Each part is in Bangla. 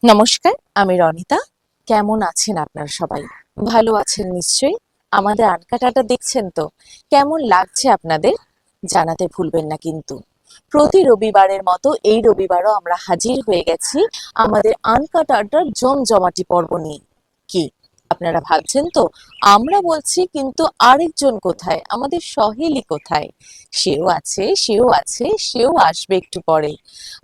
নমস্কার, আমি রনিতা। কেমন আছেন আপনারা সবাই? ভালো আছেন নিশ্চয়ই। আমাদের আনকাটাটা দেখছেন তো? কেমন লাগছে আপনাদের? জানাতে ভুলবেন না কিন্তু। প্রতি রবিবারের মতো এই রবিবারও আমরা হাজির হয়ে গেছি আমাদের আনকাট আড্ডার জমজমাটি পর্ব নিয়ে। কি আপনারা ভাবছেন তো আমরা বলছি, কিন্তু আরেকজন কোথায়? আমাদের সহেলি কোথায়? সেও আসবে একটু পরে।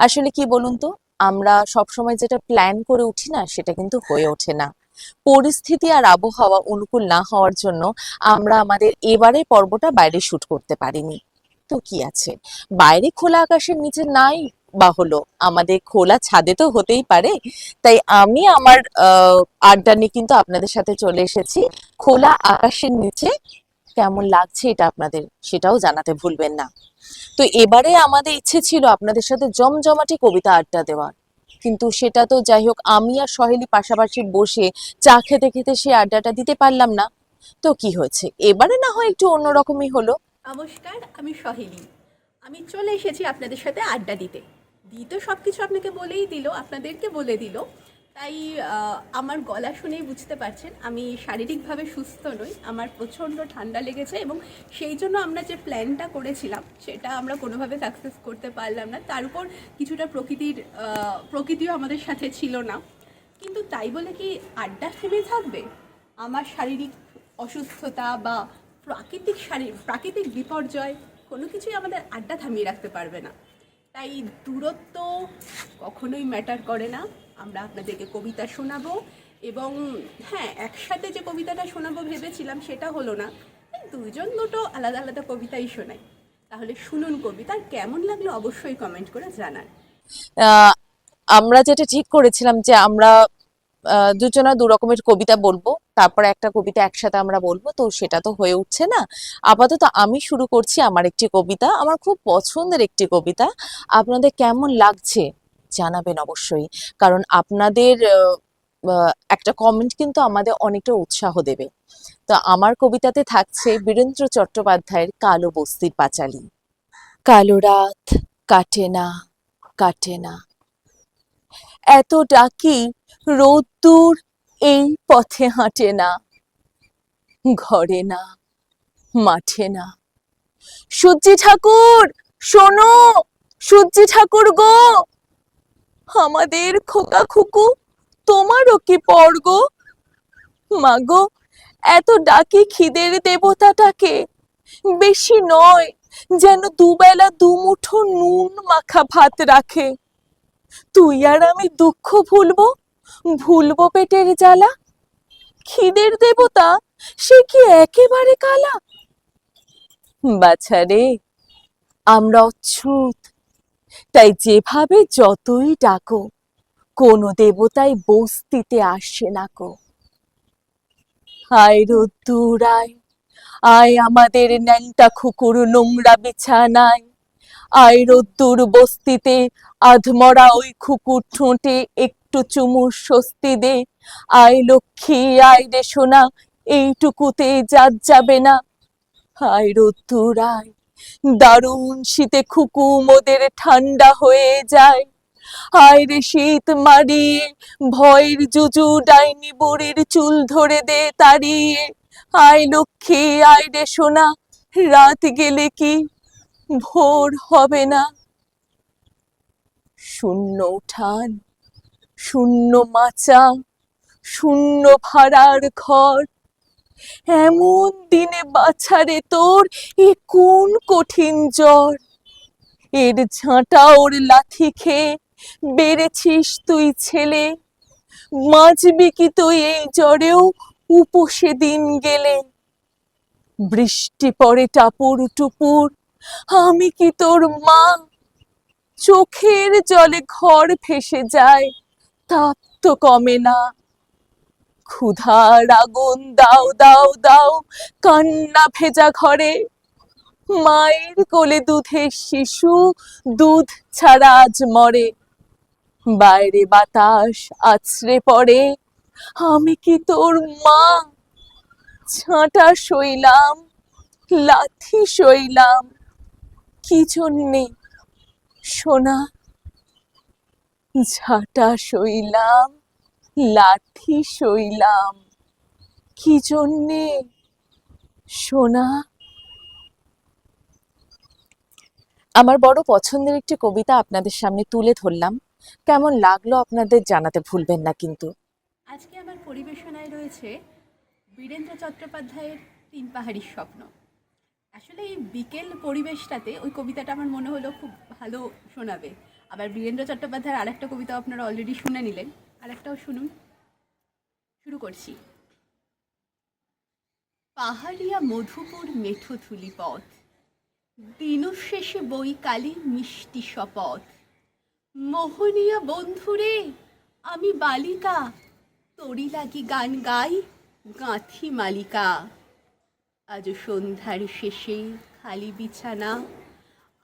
আসলে কি বলুন তো, আমরা সবসময় যেটা প্ল্যান করে উঠি না, সেটা কিন্তু হয়ে ওঠে না। পরিস্থিতি আর আবহাওয়া অনুকূল না হওয়ার জন্য আমরা আমাদের এবারে পর্বটা বাইরে শুট করতে পারিনি। তো কি আছে, বাইরে খোলা আকাশের নিচে নাই বা হলো, আমাদের খোলা ছাদে তো হতেই পারে। তাই আমি আমার আড্ডা নিয়ে কিন্তু আপনাদের সাথে চলে এসেছি খোলা আকাশের নিচে। কেমন লাগছে এটা আপনাদের, সেটাও জানাতে ভুলবেন না। তো এবারে আমাদের ইচ্ছে ছিল আপনাদের সাথে জমজমাটি কবিতা আড্ডা দেওয়ার, কিন্তু সেটা তো যাই হোক, আমি আর সহেলি পাশাপাশি বসে চা খেতে খেতে সে আড্ডাটা দিতে পারলাম না। তো কি হয়েছে, এবারে না হয় একটু অন্যরকমই হলো। নমস্কার, আমি সহেলি। আমি চলে এসেছি আপনাদের সাথে আড্ডা দিতে। তো সব কিছু আপনাকে বলেই দিল, আপনাদেরকে বলে দিল। তাই আমার গলা শুনেই বুঝতে পারছেন আমি শারীরিকভাবে সুস্থ নই। আমার প্রচণ্ড ঠান্ডা লেগেছে এবং সেই জন্য আমরা যে প্ল্যানটা করেছিলাম সেটা আমরা কোনোভাবে সাকসেস করতে পারলাম না। তার উপর কিছুটা প্রকৃতিও আমাদের সাথে ছিল না। কিন্তু তাই বলে কি আড্ডা থেমে থাকবে? আমার শারীরিক অসুস্থতা বা প্রাকৃতিক বিপর্যয় কোনো কিছুই আমাদের আড্ডা থামিয়ে রাখতে পারবে না। তাই দূরত্ব কখনোই ম্যাটার করে না। আমরা আপনাদেরকে কবিতা শোনাবো এবং হ্যাঁ, একসাথে যে কবিতাটা শোনাবো ভেবেছিলাম সেটা হলো না। দুজন দুটো আলাদা আলাদা কবিতাই শোনাই। তাহলে শুনুন কবিতা, কেমন লাগলো অবশ্যই কমেন্ট করে জানান। আহ আমরা যেটা ঠিক করেছিলাম যে আমরা দুজনা দু রকমের কবিতা বলবো, তারপরে একটা কবিতা একসাথে আমরা বলবো, তো সেটা তো হয়ে উঠছে না। আপাতত আমি শুরু করছি আমার একটি কবিতা, আমার খুব পছন্দের একটি কবিতা। আপনাদের কেমন লাগছে জানাবেন অবশ্যই, কারণ আপনাদের একটা কমেন্ট কিন্তু আমাদের অনেকটা উৎসাহ দেবে। তো আমার কবিতাতে থাকছে বীরেন্দ্র চট্টোপাধ্যায়ের কালো বস্তির পাঁচালী। কালো রাত কাটে না, কাটে না, এত ডাকি রোদ্দুর এই পথে হাঁটে না, ঘরে না, মাঠে না। সূর্যি ঠাকুর, শোনো, সূর্যি ঠাকুর গো, আমাদের খোকা খুকু তোমারও কি পর গো? মাগো, এত ডাকি খিদের দেবতাটাকে, বেশি নয়, যেন দুবেলা দুমুঠো নুন মাখা ভাত রাখে। তুই আর আমি দুঃখ ভুলবো, ভুলবো পেটের জ্বালা। খিদের দেবতা সে কি একেবারে কালা? বাছারে, আমরা অচ্ছুত, তাই যেভাবে যতই ডাকো, কোনো দেবতাই বস্তিতে আসে না কো। আয় রোদ্দুর আয়, আয় আমাদের ন্যাংটা খুকুর নোংরা বিছানায়। আয় রোদ্দুর বস্তিতে আধমরা ওই খুকুর ঠোঁটে একটু চুমুর স্বস্তি দে। আয় লক্ষ্মী, আয় রে সোনা, এইটুকুতে জাত যাবে না। আয় রোদ্দুর আয়, দারুণ শীতে খুকু মোদের ঠান্ডা হয়ে যায়। আয় রে শীত মারিয়ে, ভয়ের জুজু ডাইনি বুড়ির চুল ধরে দে তাড়িয়ে। আয় লক্ষ্মী, আয় রে সোনা, রাত গেলে কি ভোর হবে না? শূন্য উঠান, শূন্য মাচা, শূন্য ভাড়ার ঘর, এমন দিনে বাছারে তোর এ কোন কঠিন জ্বর। এর ঝাঁটা ওর লাথি খেয়ে বেড়েছিস তুই ছেলে, বাঁচবি কি তুই এই জ্বরেও উপসে দিন গেলে? বৃষ্টি পড়ে টাপুর টুপুর, আমি কি তোর মা? চোখের জলে ঘর ভেসে যায়, তাপ তো কমে না। ক্ষুধার আগুন দাও দাও দাও, কান্না ভেজা ঘরে। মায়ের কোলে দুধের শিশু, দুধ ছাড়া আজ মরে। বাইরে বাতাস আছড়ে পড়ে, আমি কি তোর মা? ছাঁটা সইলাম, লাথি সইলাম, কি জন্যে সোনা? ঝাঁটা সইলাম, লাঠি সইলাম, কি জন্যে সোনা? আমার বড় পছন্দের একটি কবিতা আপনাদের সামনে তুলে ধরলাম। কেমন লাগলো আপনাদের জানাতে ভুলবেন না কিন্তু। আজকে আমার পরিবেশনায় রয়েছে বীরেন্দ্র চট্টোপাধ্যায়ের তিন পাহাড়ির স্বপ্ন। আসলে এই বিকেল পরিবেশটাতে ওই কবিতাটা আমার মনে হলো খুব ভালো শোনাবে। আবার বীরেন্দ্র চট্টোপাধ্যায়ের আরেকটা কবিতা আপনারা অলরেডি শুনে নিলেন, আরেকটাও শুনুন। শুরু করছি। পাহাড়িয়া মধুপুর মেঠো ধুলি পথ, দিনশেষে বৈকালী মিষ্টি শপথ। মোহনীয় বন্ধুরে আমি বালিকা, তোরি লাগি গান গাই গাঁথি মালিকা। আজ সন্ধ্যার শেষে খালি বিছানা,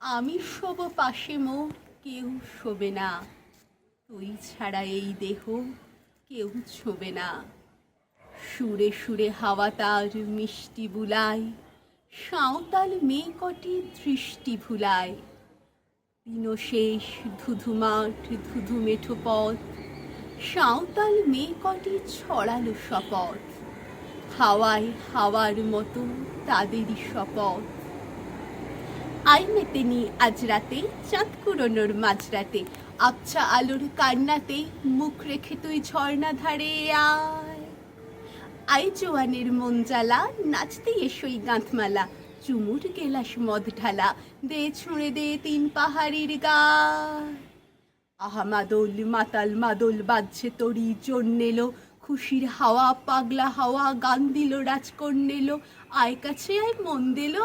আমি শোব পাশে মোর কেউ শোবে না। তুই ছাড়া এই দেহ কেউ ছোবে না। সুরে সুরে হাওয়া তার মিষ্টি বুলায়, সাঁওতাল মেয়ে কটি দৃষ্টি ভুলায়। দিনশেষ ধুধু মাঠ ধুধু মেঠো পথ, সাঁওতাল মেয়ে কটি ছড়ালো শপথ। হাওয়ায় হাওয়ার মতো তাদেরই শপথ। আই মেতেনি আজ রাতে চাঁদ কুড়োনোর মাঝরাতে, আবছা আলোর কান্নাতে মুখ রেখে তুই ঝর্ণা ধারে আয়। আই জোয়ানের মন জ্বালা, নাচতে এসোই গাঁথমালা, চুমুর গেলাস মদ ঢালা, দে ছুঁড়ে দে তিন পাহাড়ির গায়। আহা মাদল মাতাল মাদল বাজছে তোরই জন্যেলো, খুশির হাওয়া পাগলা হাওয়া গান দিল রাজকন্যেলো। আয় কাছে আয় মন দিল।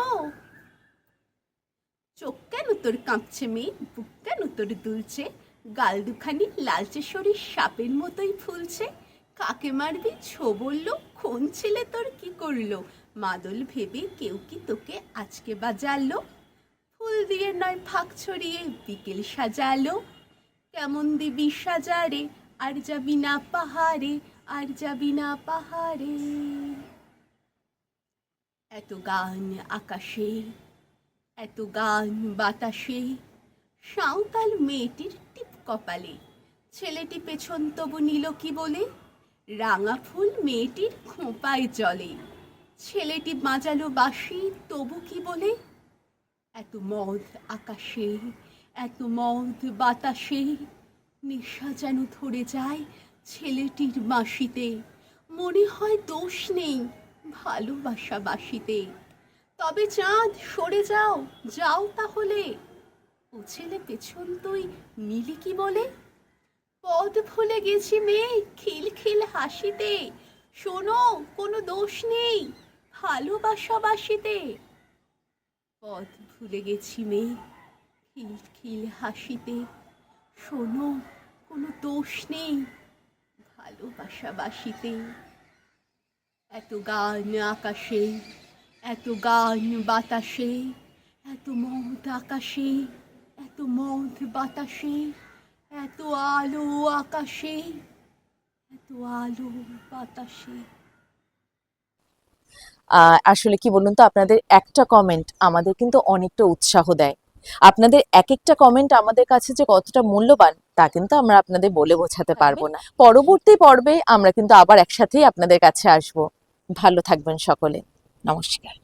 চোখ কেন তোর কাঁপছে মেয়ে, বুক কেন তোর দুলছে, গাল দুখানি লালচে শরীর সাপের মতোই ফুলছে। কাকে মারবি ছো বললো, কোন ছেলে তোর কি করলো, মাদল ভেবে কেউ কি তোকে আজকে বাজালো। ফুল দিয়ে নয় ফাঁক ছড়িয়ে বিকেল সাজালো, কেমন দিবি সাজারে আর যাবি না পাহাড়ে, আর যাবি না পাহাড়ে। এত গান আকাশে, এত গান বাতাসে, সাঁওতাল মেয়েটির টিপ কপালে। ছেলেটি পেছন তবু নিল কি বলে, রাঙা ফুল মেয়েটির খোঁপায় জলে। ছেলেটি বাজালো বাঁশি তবু কি বলে, এত মদ আকাশে, এত মদ বাতাসে। নেশা যেন ধরে যায় ছেলেটির বাঁশিতে, মনে হয় দোষ নেই ভালোবাসা বাসিতে। তবে চাঁদ সরে যাও, যাও তাহলে। ও ছেলে পেছন তুই নিলি কি বলে, পথ ভুলে গেছি মেয়ে খিলখিল হাসিতে। শোনো কোনো দোষ নেই ভালোবাসা বাসিতে। পথ ভুলে গেছি মেয়ে খিলখিল হাসিতে। শোনো কোনো দোষ নেই ভালোবাসা বাসিতে। এত গান আকাশে, এত গান বাতাসে, এত মদ আকাশে, এত মদ বাতাসে, এত আলো আকাশে, এত আলো বাতাসে। আসলে কি বলুন তো, আপনাদের একটা কমেন্ট আমাদের কিন্তু অনেকটা উৎসাহ দেয়। আপনাদের এক একটা কমেন্ট আমাদের কাছে যে কতটা মূল্যবান তা কিন্তু আমরা আপনাদের বলে বোঝাতে পারবো না। পরবর্তী পর্বে আমরা কিন্তু আবার একসাথেই আপনাদের কাছে আসবো। ভালো থাকবেন সকলে। নমস্কার।